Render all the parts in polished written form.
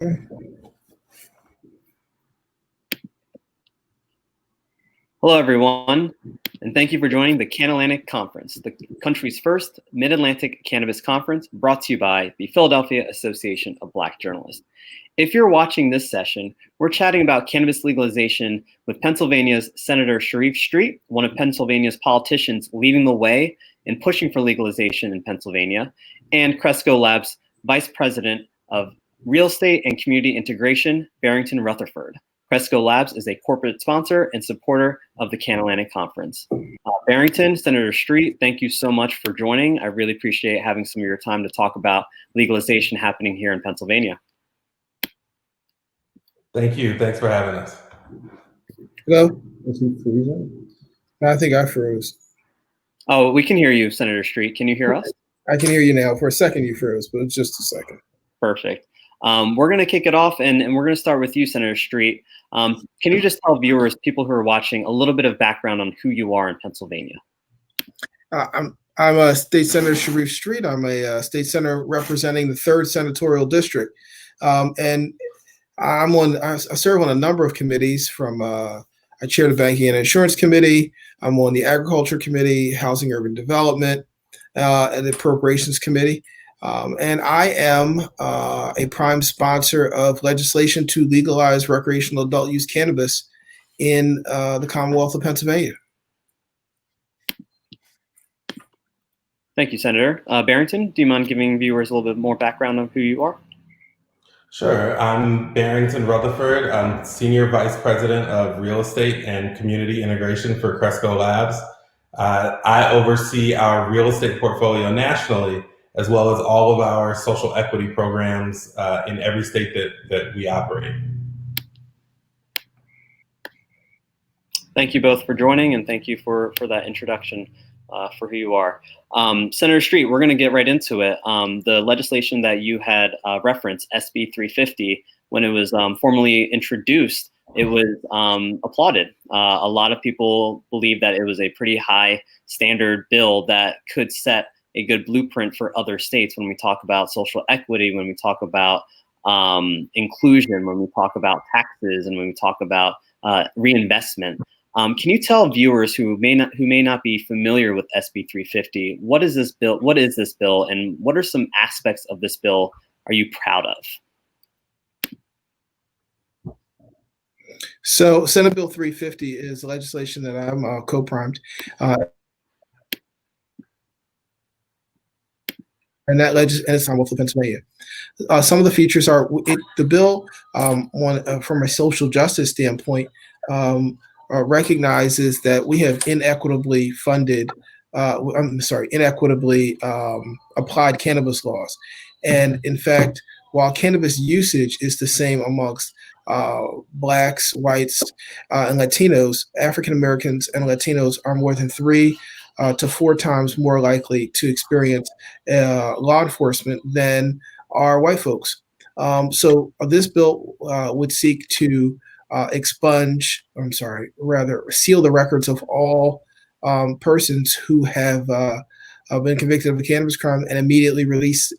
Hello, everyone, and thank you for joining the CannAtlantic Conference, the country's first Mid-Atlantic cannabis conference brought to you by the Philadelphia Association of Black Journalists. If you're watching this session, we're chatting about cannabis legalization with Pennsylvania's Senator Sharif, one of Pennsylvania's politicians leading the way in pushing for legalization in Pennsylvania, and Cresco Labs Vice President of Real Estate and Community Integration, Barrington Rutherford. Cresco Labs is a corporate sponsor and supporter of the CannAtlantic Conference. Barrington, Senator Street, thank you so much for joining. I really appreciate having some of your time to talk about legalization happening here in Pennsylvania. Thank you. Thanks for having us. Hello? Is he freezing? I think I froze. Oh, we can hear you, Senator Street. Can you hear us? I can hear you now. For a second you froze, but it's just a second. Perfect. We're going to kick it off, and we're going to start with you, Senator Street. Can you just tell viewers, people who are watching, a little bit of background on who you are in Pennsylvania? I'm a State Senator Sharif Street. I'm a state senator representing the 3rd Senatorial District. And I serve on a number of committees from, I chair the Banking and Insurance Committee. I'm on the Agriculture Committee, Housing Urban Development, and the Appropriations Committee. And I am a prime sponsor of legislation to legalize recreational adult use cannabis in the Commonwealth of Pennsylvania. Thank you, Senator. Barrington, do you mind giving viewers a little bit more background on who you are? Sure. I'm Barrington Rutherford. I'm Senior Vice President of Real Estate and Community Integration for Cresco Labs. I oversee our real estate portfolio nationally, as well as all of our social equity programs in every state that we operate. Thank you both for joining, and thank you for that introduction for who you are. Senator Street, we're going to get right into it. The legislation that you had referenced, SB 350, when it was formally introduced, it was applauded. A lot of people believe that it was a pretty high standard bill that could set a good blueprint for other states when we talk about social equity, when we talk about inclusion, when we talk about taxes, and when we talk about reinvestment. Can you tell viewers who may not be familiar with SB 350, what is this bill? What is this bill, and what are some aspects of this bill are you proud of? So Senate Bill 350 is legislation that I'm co-primed. And that and it's Commonwealth of Pennsylvania. Some of the features are the bill, from a social justice standpoint, recognizes that we have inequitably applied cannabis laws. And in fact, while cannabis usage is the same amongst Blacks, whites, and Latinos, African Americans and Latinos are more than 3 to 4 times more likely to experience law enforcement than are white folks. So this bill would seek to seal the records of all persons who have been convicted of a cannabis crime and immediately release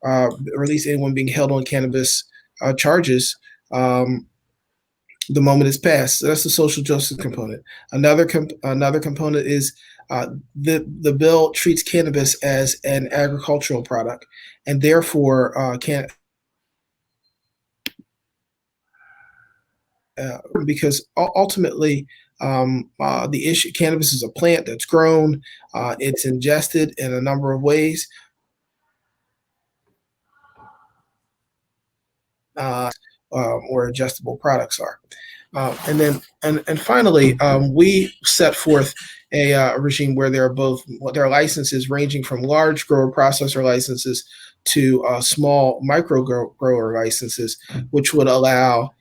anyone being held on cannabis charges the moment it's passed. So that's the social justice component. Another component is the bill treats cannabis as an agricultural product, and therefore because ultimately the issue, cannabis is a plant that's grown, it's ingested in a number of ways. Or ingestible products are. And finally, we set forth a regime where there are licenses ranging from large grower processor licenses to small micro grower licenses, which would allow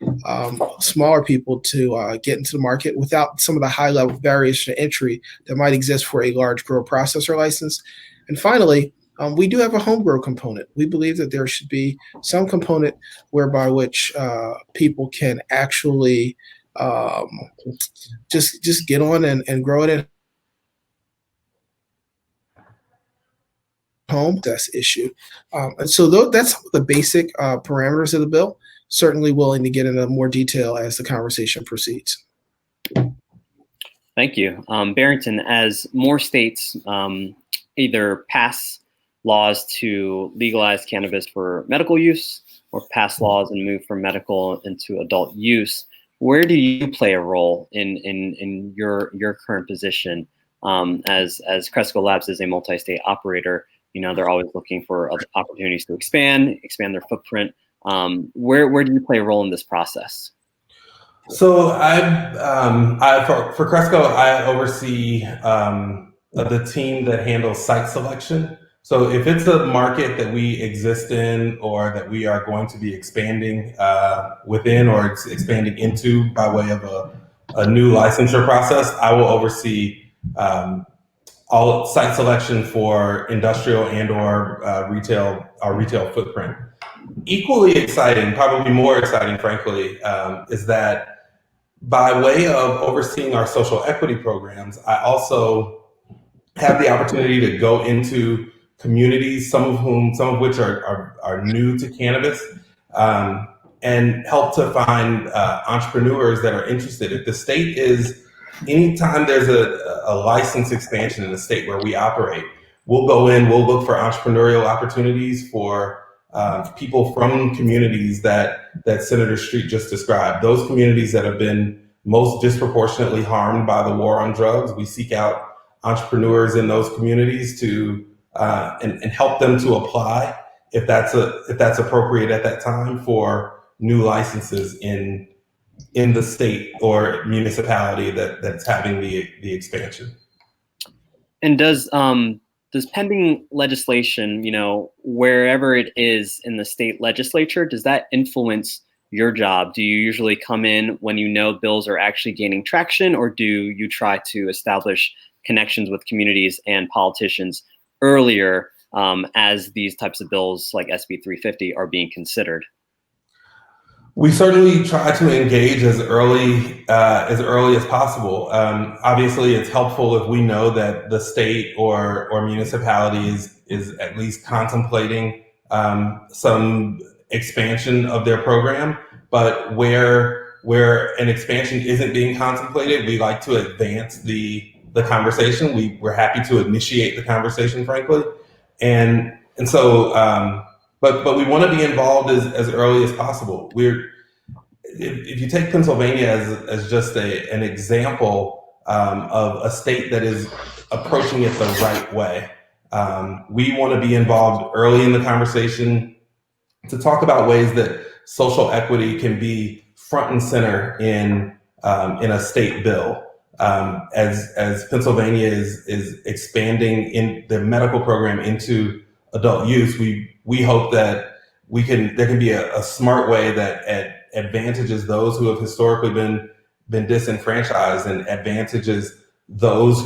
smaller people to get into the market without some of the high level barriers to entry that might exist for a large grower processor license. And finally, we do have a home grow component. We believe that there should be some component whereby which people can actually just get on and grow it at home. That's issue. And so that's some of the basic parameters of the bill. certainly willing to get into more detail as the conversation proceeds. Thank you. Barrington, as more states either pass laws to legalize cannabis for medical use or pass laws and move from medical into adult use, where do you play a role in your current position as Cresco Labs is a multi-state operator? They're always looking for opportunities to expand their footprint. Where do you play a role in this process? So for Cresco, I oversee the team that handles site selection. So if it's a market that we exist in or that we are going to be expanding within or expanding into by way of a new licensure process, I will oversee all site selection for industrial and or our retail footprint. Equally exciting, probably more exciting, frankly, is that by way of overseeing our social equity programs, I also have the opportunity to go into communities, some of which are new to cannabis, and help to find entrepreneurs that are interested. If the state is, anytime there's a license expansion in the state where we operate, we'll go in, we'll look for entrepreneurial opportunities for people from communities that Senator Street just described, those communities that have been most disproportionately harmed by the war on drugs. We seek out entrepreneurs in those communities to and help them to apply if that's appropriate at that time for new licenses in the state or municipality that's having the expansion. And does pending legislation, wherever it is in the state legislature, does that influence your job? Do you usually come in when bills are actually gaining traction, or do you try to establish connections with communities and politicians earlier as these types of bills like SB 350 are being considered? We certainly try to engage as early as possible. Obviously, it's helpful if we know that the state or municipality is at least contemplating some expansion of their program. But where an expansion isn't being contemplated, we like to advance the conversation. We're happy to initiate the conversation, frankly, and so. But we want to be involved as early as possible. If you take Pennsylvania as just an example of a state that is approaching it the right way, we want to be involved early in the conversation to talk about ways that social equity can be front and center in a state bill. As Pennsylvania is expanding in the medical program into adult use, we hope that there can be a smart way that advantages those who have historically been disenfranchised and advantages those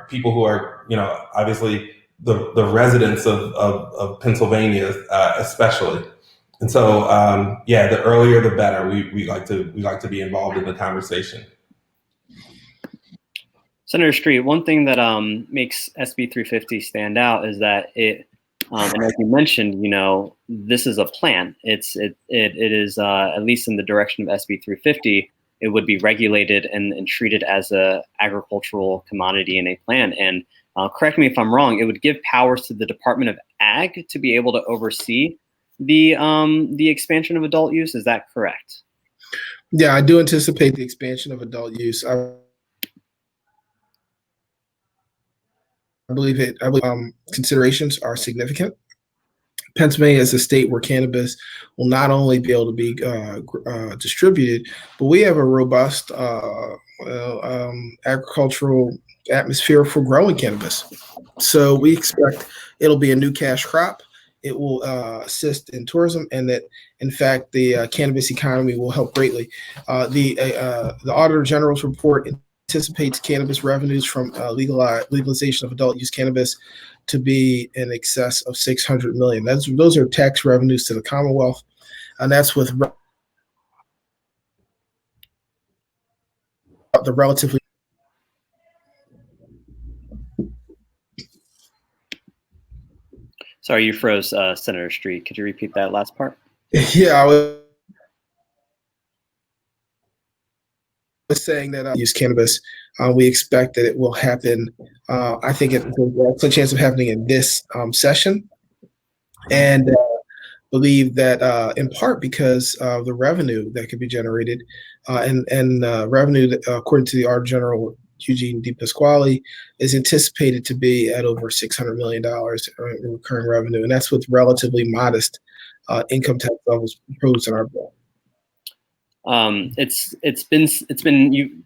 people who are obviously the residents of Pennsylvania especially. And so the earlier the better. We like to be involved in the conversation. Senator Street, one thing that makes SB 350 stand out is that it, and as you mentioned, this is a plan. It is at least in the direction of SB 350, it would be regulated and treated as a agricultural commodity in a plan. And correct me if I'm wrong, it would give powers to the Department of Ag to be able to oversee the expansion of adult use. Is that correct? Yeah, I do anticipate the expansion of adult use. I believe considerations are significant. Pennsylvania is a state where cannabis will not only be able to be distributed, but we have a robust agricultural atmosphere for growing cannabis. So we expect it'll be a new cash crop. It will assist in tourism, and that, in fact, the cannabis economy will help greatly. The Auditor General's report anticipates cannabis revenues from legalization of adult use cannabis to be in excess of $600 million. Those are tax revenues to the Commonwealth, and that's with the relatively. Sorry, you froze, Senator Street. Could you repeat that last part? Yeah, saying that use cannabis, we expect that it will happen. I think there's a chance of happening in this session, and believe that in part because of the revenue that could be generated, and revenue that, according to our General Eugene DePasquale, is anticipated to be at over $600 million in recurring revenue, and that's with relatively modest income tax levels proposed in our bill.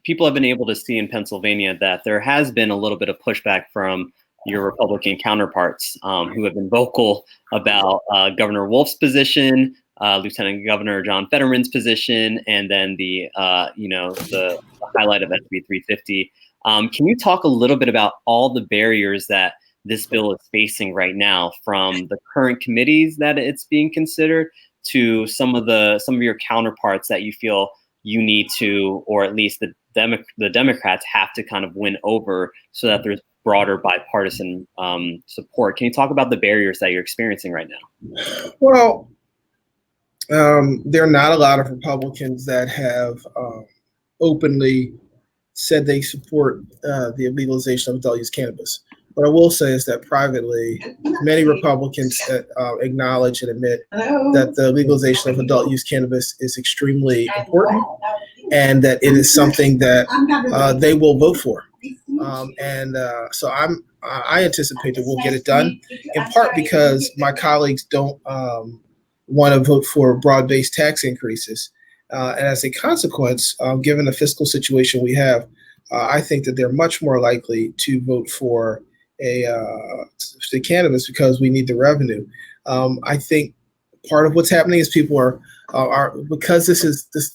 People have been able to see in Pennsylvania that there has been a little bit of pushback from your Republican counterparts who have been vocal about Governor Wolf's position, Lieutenant Governor John Fetterman's position, and then the highlight of SB 350. Can you talk a little bit about all the barriers that this bill is facing right now, from the current committees that it's being considered to some of your counterparts that you feel you need to, or at least the Democrats have to kind of win over so that there's broader bipartisan support? Can you talk about the barriers that you're experiencing right now? Well, there are not a lot of Republicans that have openly said they support the legalization of adult use cannabis. What I will say is that privately, many Republicans acknowledge and admit that the legalization of adult use cannabis is extremely important, and that it is something that they will vote for. So I anticipate that we'll get it done, in part because my colleagues don't want to vote for broad-based tax increases. And as a consequence, given the fiscal situation we have, I think that they're much more likely to vote for the cannabis because we need the revenue. I think part of what's happening is people are because this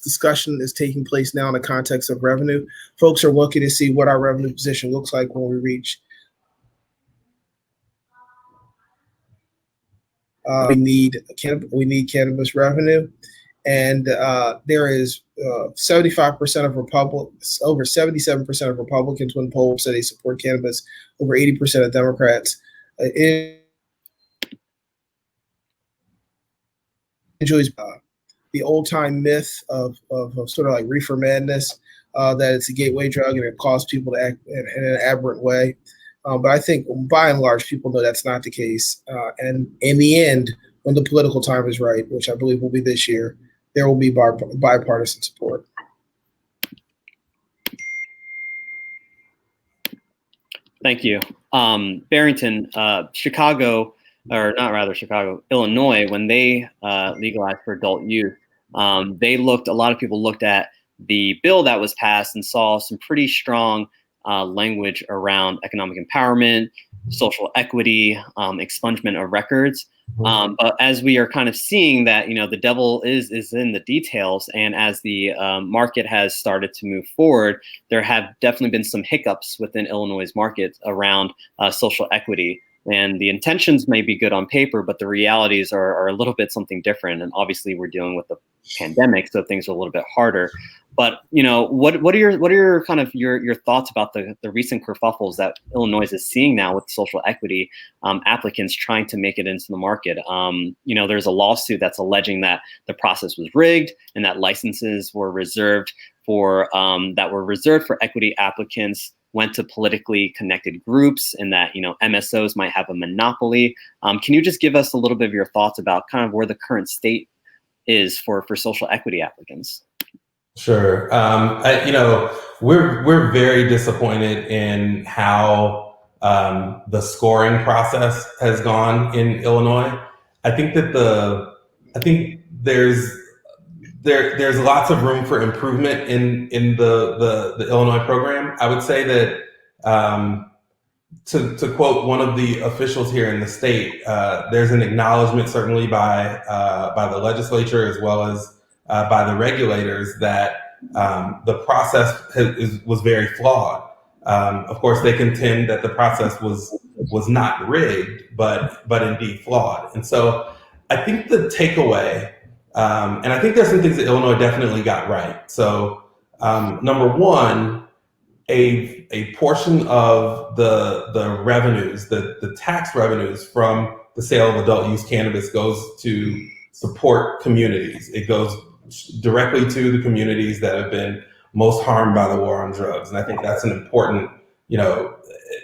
discussion is taking place now in the context of revenue. Folks are looking to see what our revenue position looks like when we reach. We need cannabis revenue, and there is 75% of Republicans, over 77% of Republicans when polled say they support cannabis, over 80% of Democrats. It enjoys the old-time myth of sort of like reefer madness, that it's a gateway drug and it causes people to act in an aberrant way. But I think by and large, people know that's not the case. And in the end, when the political time is right, which I believe will be this year, there will be bipartisan support. Thank you. Barrington, Illinois, when they legalized for adult use, a lot of people looked at the bill that was passed and saw some pretty strong language around economic empowerment, social equity, expungement of records. But as we are kind of seeing that, the devil is in the details, and as the market has started to move forward, there have definitely been some hiccups within Illinois' market around social equity. And the intentions may be good on paper, but the realities are a little bit something different. And obviously, we're dealing with the pandemic, so things are a little bit harder. But what are your kind of your thoughts about the recent kerfuffles that Illinois is seeing now with social equity applicants trying to make it into the market? There's a lawsuit that's alleging that the process was rigged and that licenses were reserved for equity applicants went to politically connected groups, and that MSOs might have a monopoly. Can you just give us a little bit of your thoughts about kind of where the current state is for social equity applicants? Sure. We're very disappointed in how the scoring process has gone in Illinois. I think there's lots of room for improvement in the Illinois program. I would say that to quote one of the officials here in the state, there's an acknowledgement certainly by the legislature as well as by the regulators that the process was very flawed. Of course, they contend that the process was not rigged, but indeed flawed. And so I think the takeaway, and I think there's some things that Illinois definitely got right. So number one, a portion of the revenues, the tax revenues from the sale of adult use cannabis goes to support communities. It goes directly to the communities that have been most harmed by the war on drugs. And I think that's an important,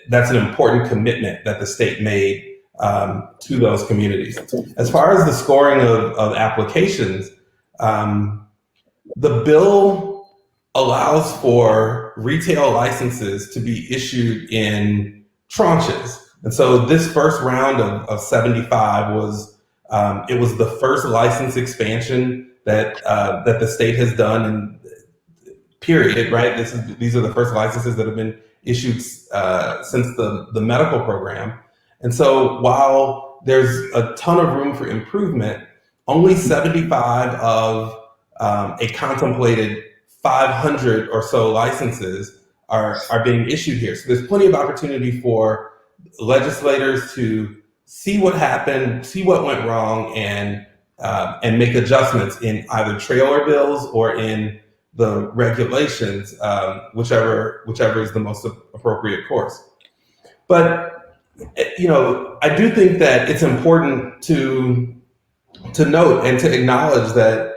that's an important commitment that the state made to those communities. As far as the scoring of applications, the bill allows for retail licenses to be issued in tranches. And so this first round of 75 was, it was the first license expansion that that the state has done, and period, right? These are the first licenses that have been issued since the medical program. And so while there's a ton of room for improvement, only 75 of a contemplated 500 or so licenses are being issued here. So there's plenty of opportunity for legislators to see what happened, see what went wrong, and make adjustments in either trailer bills or in the regulations, whichever is the most appropriate course. But I do think that it's important to note and to acknowledge that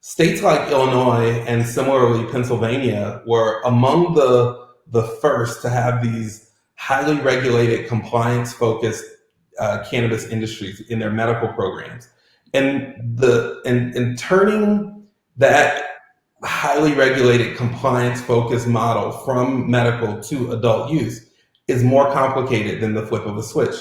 states like Illinois and similarly Pennsylvania were among the first to have these highly regulated, compliance-focused cannabis industries in their medical programs, and turning that highly regulated, compliance-focused model from medical to adult use is more complicated than the flip of a switch.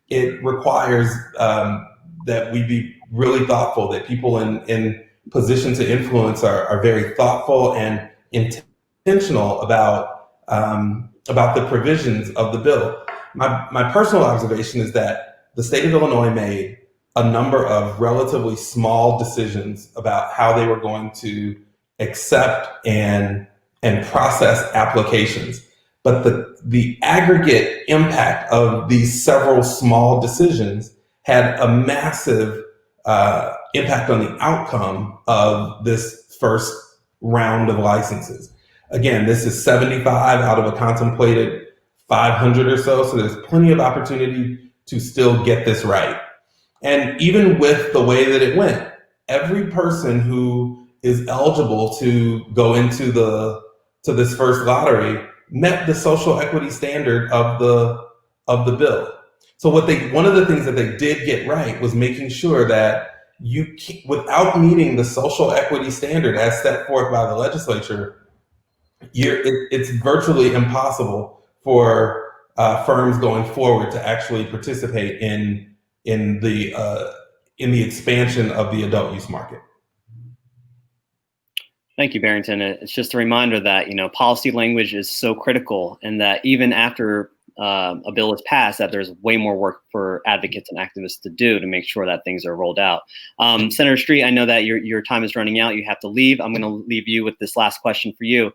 It requires that we be really thoughtful, that people in positions to influence are very thoughtful and intentional about the provisions of the bill. My personal observation is that the state of Illinois made a number of relatively small decisions about how they were going to accept and process applications. But the aggregate impact of these several small decisions had a massive impact on the outcome of this first round of licenses. Again, this is 75 out of a contemplated 500 or so, so there's plenty of opportunity to still get this right. And even with the way that it went, every person who is eligible to go into this first lottery met the social equity standard of the bill. So one of the things that they did get right was making sure that without meeting the social equity standard as set forth by the legislature, it's virtually impossible for firms going forward to actually participate in the expansion of the adult use market. Thank you, Barrington. It's just a reminder that, policy language is so critical, and that even after a bill is passed, that there's way more work for advocates and activists to do to make sure that things are rolled out. Senator Street, I know that your time is running out. You have to leave. I'm going to leave you with this last question for you.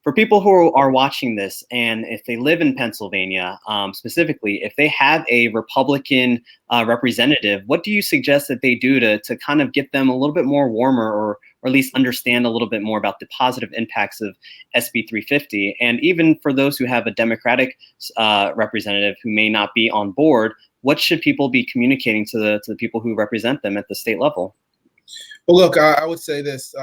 For people who are watching this, and if they live in Pennsylvania, specifically, if they have a Republican representative, what do you suggest that they do to kind of get them a little bit more warmer, or at least understand a little bit more about the positive impacts of SB 350? And even for those who have a Democratic representative who may not be on board, what should people be communicating to the people who represent them at the state level? Well, look, I would say this.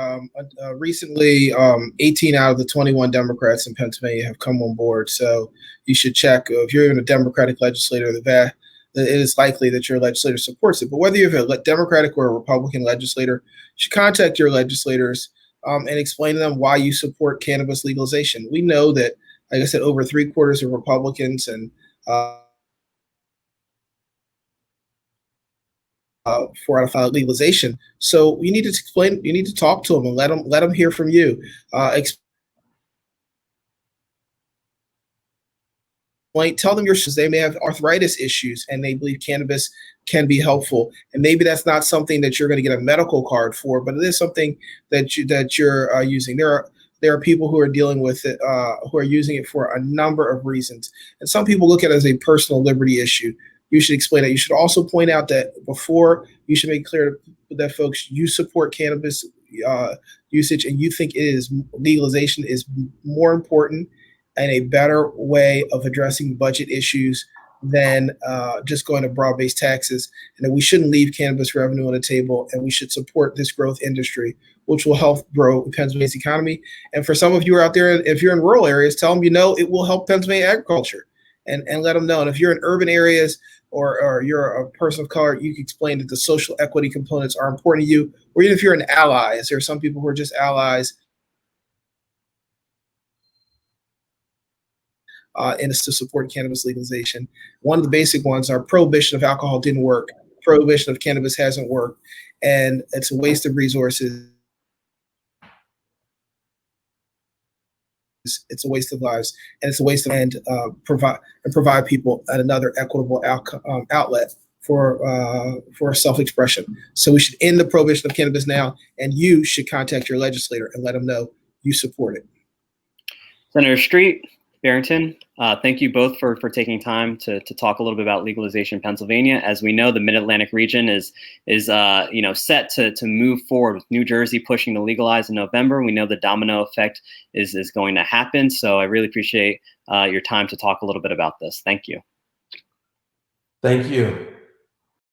Recently, 18 out of the 21 Democrats in Pennsylvania have come on board. So you should check. If you're even a Democratic legislator, it is likely that your legislator supports it. But whether you're a Democratic or a Republican legislator, you should contact your legislators and explain to them why you support cannabis legalization. We know that, like I said, over 3/4 of Republicans and for legalization. So you need to explain. You need to talk to them and let them hear from you. Tell them your issues. They may have arthritis issues, and they believe cannabis can be helpful. And maybe that's not something that you're going to get a medical card for, but it is something that you're using. There are people who are dealing with it, who are using it for a number of reasons. And some people look at it as a personal liberty issue. You should explain that. You should also point out that before, you should make clear that folks, you support cannabis usage, and you think legalization is more important and a better way of addressing budget issues than just going to broad-based taxes, and that we shouldn't leave cannabis revenue on the table, and we should support this growth industry, which will help grow Pennsylvania's economy. And for some of you out there, if you're in rural areas, tell them it will help Pennsylvania agriculture, and let them know. And if you're in urban areas or you're a person of color, you can explain that the social equity components are important to you. Or even if you're an ally, as there are some people who are just allies, and it's to support cannabis legalization. One of the basic ones are prohibition of alcohol didn't work, prohibition of cannabis hasn't worked, and it's a waste of resources. It's a waste of lives, and it's a waste of provide people another equitable outlet for self-expression. So we should end the prohibition of cannabis now, and you should contact your legislator and let them know you support it. Senator Street, Barrington, thank you both for taking time to talk a little bit about legalization in Pennsylvania. As we know, the Mid-Atlantic region is set to move forward with New Jersey pushing to legalize in November. We know the domino effect is going to happen. So I really appreciate your time to talk a little bit about this. Thank you. Thank you.